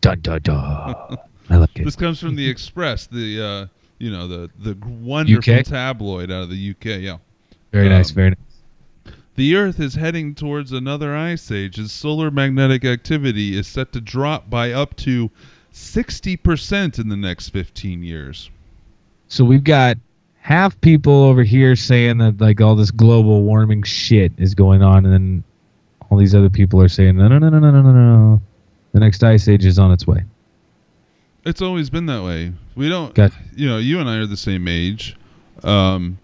Dun, dun, dun. I like it. This comes from the Express, the wonderful UK? tabloid out of the UK. Yeah. Very nice. Very nice. The Earth is heading towards another ice age as solar magnetic activity is set to drop by up to 60% in the next 15 years. So we've got half people over here saying that like all this global warming shit is going on, and then all these other people are saying no. The next ice age is on its way. It's always been that way. We don't. You and I are the same age. In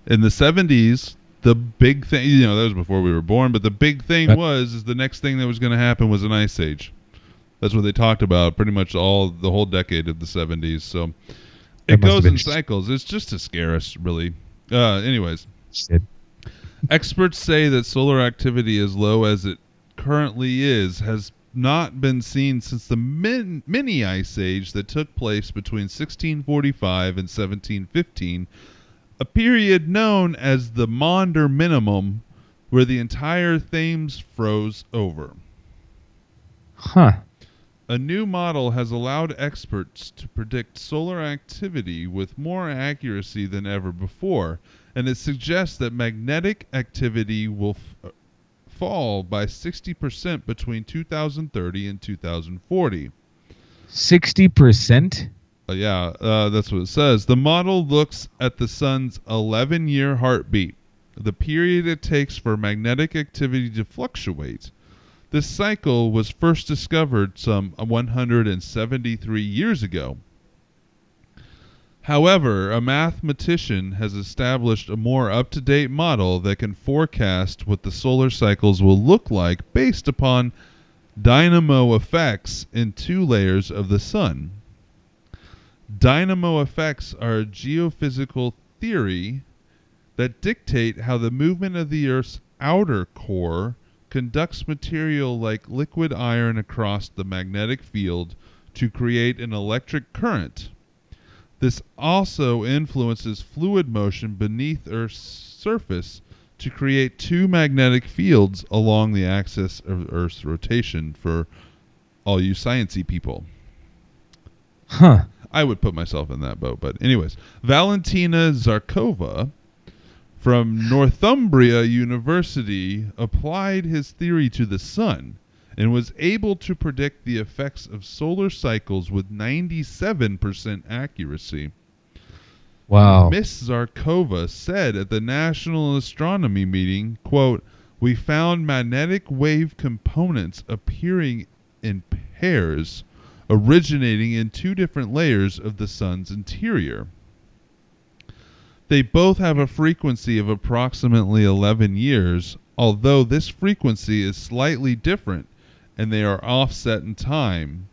the 70s. The big thing, that was before we were born, but the big thing is the next thing that was going to happen was an ice age. That's what they talked about pretty much the whole decade of the 70s. So it goes in cycles. It's just to scare us, really. Anyways, experts say that solar activity as low as it currently is has not been seen since the mini ice age that took place between 1645 and 1715. A period known as the Maunder Minimum, where the entire Thames froze over. Huh. A new model has allowed experts to predict solar activity with more accuracy than ever before, and it suggests that magnetic activity will fall by 60% between 2030 and 2040. 60%? That's what it says. The model looks at the sun's 11-year heartbeat, the period it takes for magnetic activity to fluctuate. This cycle was first discovered some 173 years ago. However, a mathematician has established a more up-to-date model that can forecast what the solar cycles will look like based upon dynamo effects in 2 layers of the sun. Dynamo effects are a geophysical theory that dictate how the movement of the Earth's outer core conducts material like liquid iron across the magnetic field to create an electric current. This also influences fluid motion beneath Earth's surface to create 2 magnetic fields along the axis of Earth's rotation for all you sciencey people. Huh. I would put myself in that boat, but anyways. Valentina Zarkova from Northumbria University applied his theory to the sun and was able to predict the effects of solar cycles with 97% accuracy. Wow. Miss Zarkova said at the National Astronomy meeting, quote, "We found magnetic wave components appearing in pairs, originating in 2 different layers of the sun's interior. They both have a frequency of approximately 11 years, although this frequency is slightly different and they are offset in time.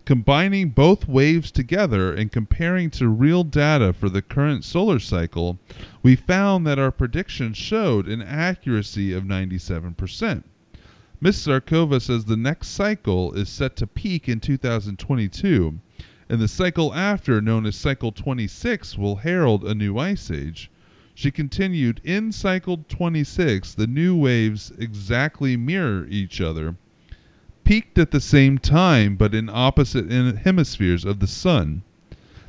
Combining both waves together and comparing to real data for the current solar cycle, we found that our prediction showed an accuracy of 97%. Ms. Zarkova says the next cycle is set to peak in 2022, and the cycle after, known as Cycle 26, will herald a new ice age. She continued, in Cycle 26, the new waves exactly mirror each other, peaked at the same time but in opposite hemispheres of the sun.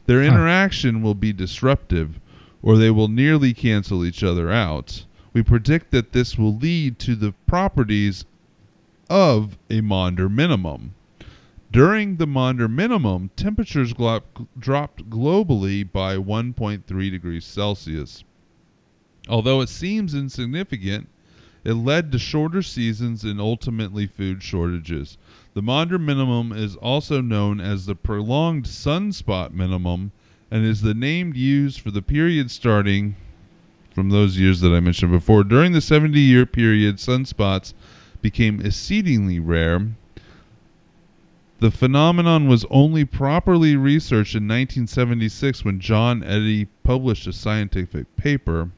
Their interaction will be disruptive, or they will nearly cancel each other out. We predict that this will lead to the properties of a Maunder minimum. During the Maunder minimum, temperatures dropped globally by 1.3 degrees Celsius. Although it seems insignificant, it led to shorter seasons and ultimately food shortages. The Maunder minimum is also known as the prolonged sunspot minimum and is the name used for the period starting from those years that I mentioned before. During the 70-year period, sunspots became exceedingly rare. The phenomenon was only properly researched in 1976 when John Eddy published a scientific paper.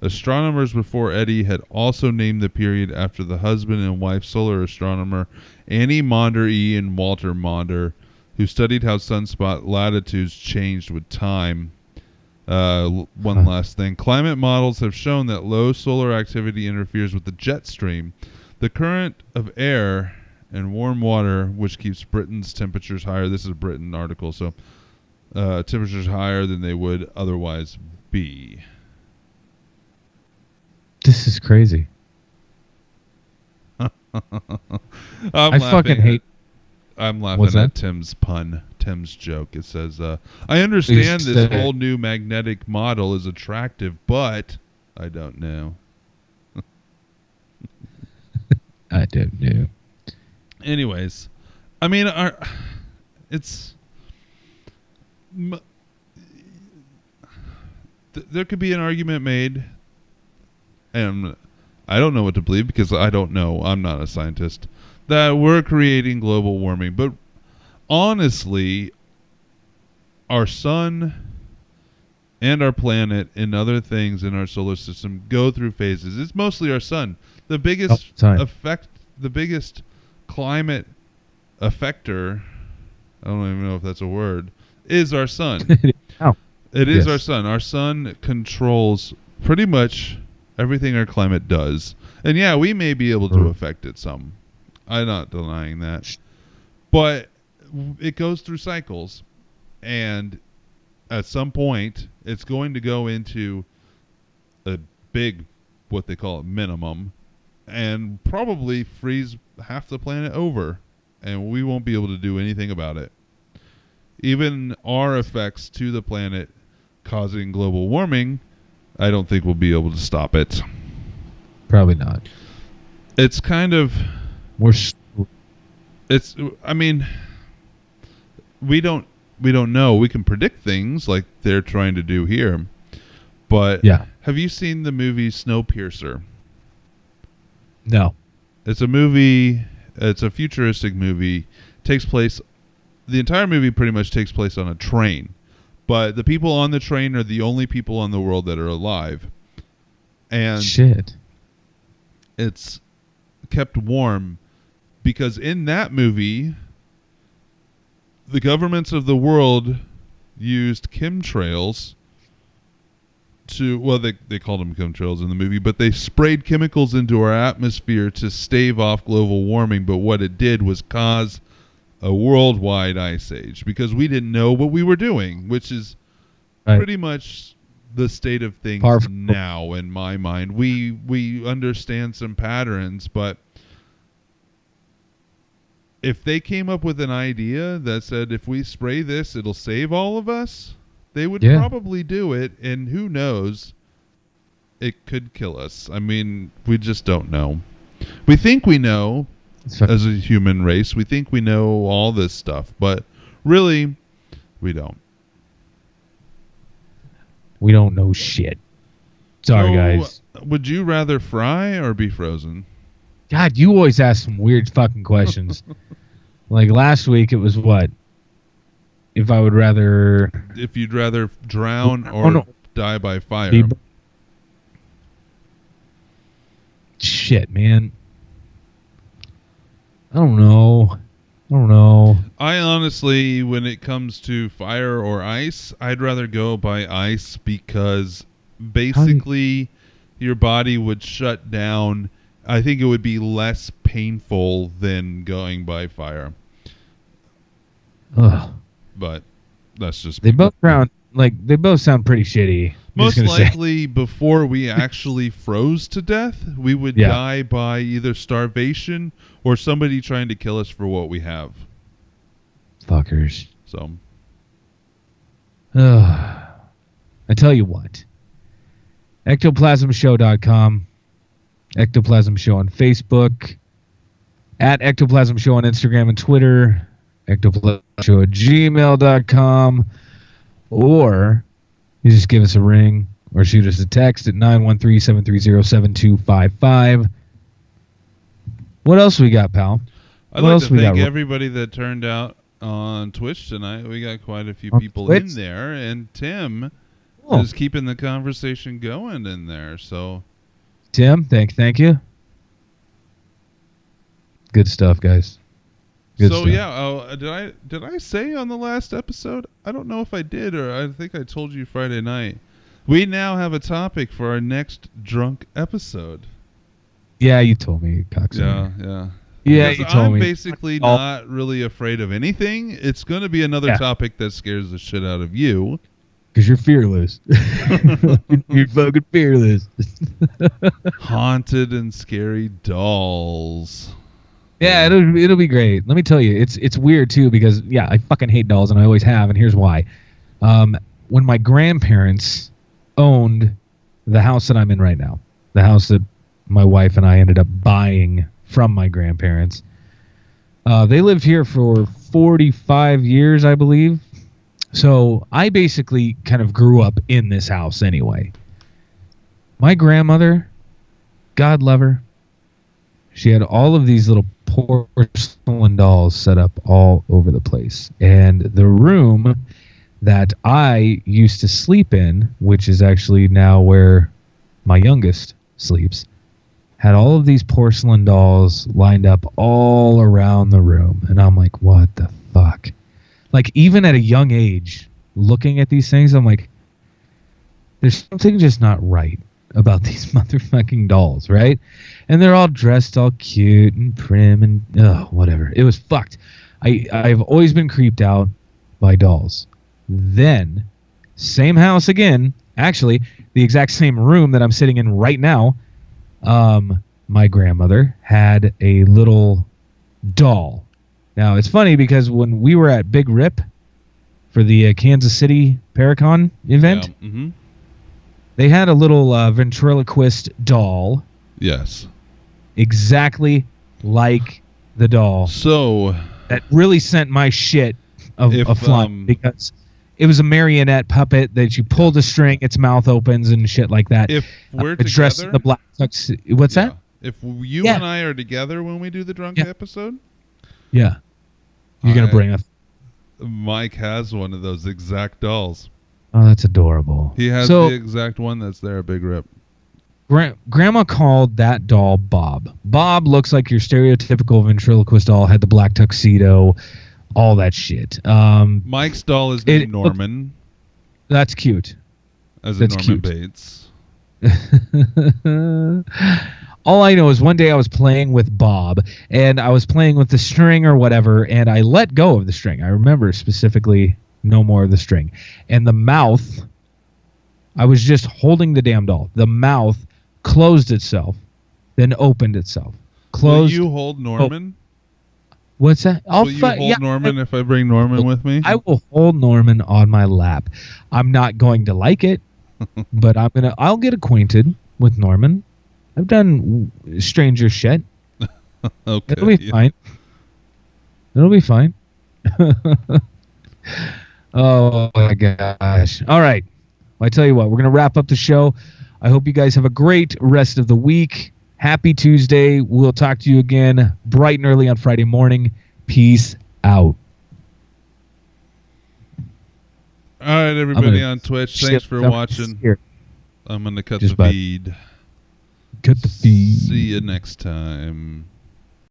Astronomers before Eddy had also named the period after the husband and wife solar astronomer Annie Maunder E. and Walter Maunder, who studied how sunspot latitudes changed with time. One last thing. Climate models have shown that low solar activity interferes with the jet stream, the current of air and warm water, which keeps Britain's temperatures higher. This is a Britain article, so temperatures higher than they would otherwise be. This is crazy. I'm hate. I'm laughing at Tim's pun, Tim's joke. It says, I understand this whole new magnetic model is attractive, but I don't know. I don't know. Anyways, I mean, there could be an argument made, and I don't know what to believe because I don't know. I'm not a scientist. That we're creating global warming. But honestly, our sun and our planet and other things in our solar system go through phases. It's mostly our sun. The biggest the biggest climate effector, I don't even know if that's a word, is our sun. It is our sun. Our sun controls pretty much everything our climate does. And yeah, we may be able to affect it some. I'm not denying that. But it goes through cycles. And at some point, it's going to go into a big, what they call it, minimum, and probably freeze half the planet over. And we won't be able to do anything about it. Even our effects to the planet causing global warming, I don't think we'll be able to stop it. Probably not. It's kind of... I mean, we don't... we don't know. We can predict things like they're trying to do here. But Yeah. have you seen the movie Snowpiercer? No. It's a movie. It's a futuristic movie. Takes place. The entire movie pretty much takes place on a train, but the people on the train are the only people on the world that are alive, and shit. It's kept warm because in that movie, the governments of the world used chemtrails to, well, they called them chemtrails in the movie, but they sprayed chemicals into our atmosphere to stave off global warming. But what it did was cause a worldwide ice age because we didn't know what we were doing, which is pretty much the state of things now in my mind. We understand some patterns, but if they came up with an idea that said if we spray this it'll save all of us, they would probably do it, and who knows, it could kill us. I mean, we just don't know. We think we know as a human race. We think we know all this stuff, but really, we don't. We don't know shit. Sorry, guys. Would you rather fry or be frozen? God, you always ask some weird fucking questions. Like last week, it was what? If I would rather... If you'd rather drown or die by fire. Shit, man. I don't know. I honestly, when it comes to fire or ice, I'd rather go by ice because basically your body would shut down. I think it would be less painful than going by fire. Ugh. But that's just they both sound pretty shitty. Most likely, before we actually froze to death, we would die by either starvation or somebody trying to kill us for what we have. Fuckers. So. I tell you what. Ectoplasmshow.com. Ectoplasm Show on Facebook. At Ectoplasm Show on Instagram and Twitter. ectoplasmshow@gmail.com. Or you just give us a ring or shoot us a text at 913-730-7255. What else we got, pal? I'd like to thank everybody that turned out on Twitch tonight. We got quite a few people in there, and Tim is keeping the conversation going in there. So, Tim, thank you. Good stuff, guys. Good stuff. Did I say on the last episode? I don't know if I did, or I think I told you Friday night. We now have a topic for our next drunk episode. Yeah, you told me, cocksucker. Yeah, you told me. I'm basically not really afraid of anything. It's going to be another topic that scares the shit out of you. Because you're fearless. You're fucking fearless. Haunted and scary dolls. Yeah, it'll be great. Let me tell you, it's weird too because I fucking hate dolls and I always have, and here's why. When my grandparents owned the house that I'm in right now, the house that my wife and I ended up buying from my grandparents, they lived here for 45 years, I believe. So I basically kind of grew up in this house anyway. My grandmother, God love her, she had all of these little porcelain dolls set up all over the place. And the room that I used to sleep in, which is actually now where my youngest sleeps, had all of these porcelain dolls lined up all around the room. And I'm like, what the fuck? Like, even at a young age, looking at these things, I'm like, there's something just not right about these motherfucking dolls, right? And they're all dressed all cute and prim and whatever. It was fucked. I've always been creeped out by dolls. Then, same house again, actually, the exact same room that I'm sitting in right now, my grandmother had a little doll. Now, it's funny because when we were at Big Rip for the Kansas City Paracon event, they had a little ventriloquist doll. Yes. Exactly like the doll. So that really sent my shit If, flying because it was a marionette puppet that you pull the string, its mouth opens and shit like that. If we're dressed together, in the black tux. What's that? If you and I are together when we do the drunk episode, you're gonna bring us. Mike has one of those exact dolls. Oh, that's adorable. He has the exact one that's there, Big Rip. Grandma called that doll Bob. Bob looks like your stereotypical ventriloquist doll. Had the black tuxedo, all that shit. Mike's doll is named Norman. That's cute. As in Norman Bates. All I know is one day I was playing with Bob, and I was playing with the string or whatever, and I let go of the string. I remember specifically no more of the string. And the mouth, I was just holding the damn doll. The mouth closed itself, then opened itself. Closed. Will you hold Norman? What's that? Will you hold Norman if I bring Norman with me? I will hold Norman on my lap. I'm not going to like it, but I'll get acquainted with Norman. I've done stranger shit. Okay. It'll be fine. It'll be fine. Oh my gosh. All right. Well, I tell you what, we're going to wrap up the show. I hope you guys have a great rest of the week. Happy Tuesday. We'll talk to you again bright and early on Friday morning. Peace out. All right, everybody on Twitch, thanks for watching. Here. I'm going to cut the feed. Cut the feed. See you next time.